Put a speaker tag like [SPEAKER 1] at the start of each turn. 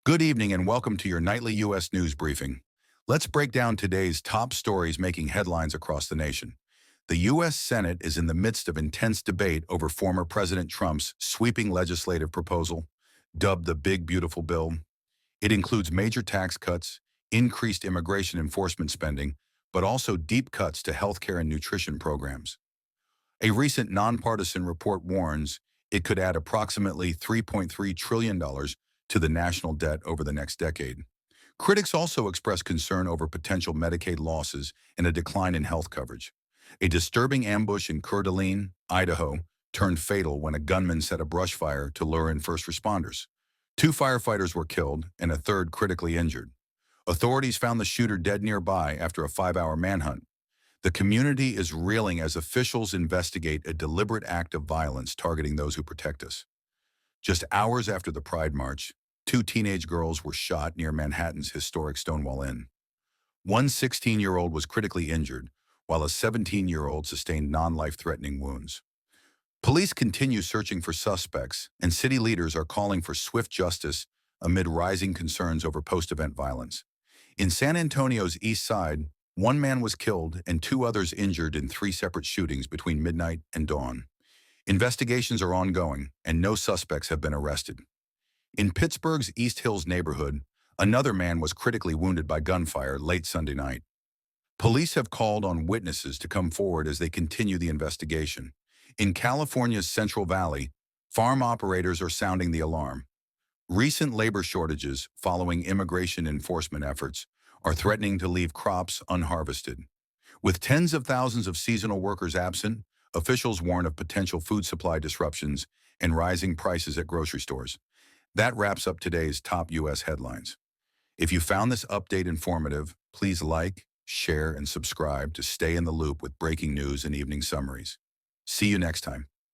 [SPEAKER 1] Good evening and welcome to your nightly U.S. news briefing. Let's break down today's top stories making headlines across the nation. The U.S. Senate is in the midst of intense debate over former President Trump's sweeping legislative proposal, dubbed the Big Beautiful Bill. It includes major tax cuts, increased immigration enforcement spending, but also deep cuts to healthcare and nutrition programs. A recent nonpartisan report warns it could add approximately $3.3 trillion to the national debt over the next decade. Critics also express concern over potential Medicaid losses and a decline in health coverage. A disturbing ambush in Coeur d'Alene, Idaho, turned fatal when a gunman set a brush fire to lure in first responders. Two firefighters were killed and a third critically injured. Authorities found the shooter dead nearby after a 5-hour manhunt. The community is reeling as officials investigate a deliberate act of violence targeting those who protect us. Just hours after the Pride March, two teenage girls were shot near Manhattan's historic Stonewall Inn. One 16-year-old was critically injured, while a 17-year-old sustained non-life-threatening wounds. Police continue searching for suspects, and city leaders are calling for swift justice amid rising concerns over post-event violence. In San Antonio's east side, one man was killed and two others injured in three separate shootings between midnight and dawn. Investigations are ongoing, and no suspects have been arrested. In Pittsburgh's East Hills neighborhood, another man was critically wounded by gunfire late Sunday night. Police have called on witnesses to come forward as they continue the investigation. In California's Central Valley, farm operators are sounding the alarm. Recent labor shortages following immigration enforcement efforts are threatening to leave crops unharvested. With tens of thousands of seasonal workers absent, officials warn of potential food supply disruptions and rising prices at grocery stores. That wraps up today's top U.S. headlines. If you found this update informative, please like, share, and subscribe to stay in the loop with breaking news and evening summaries. See you next time.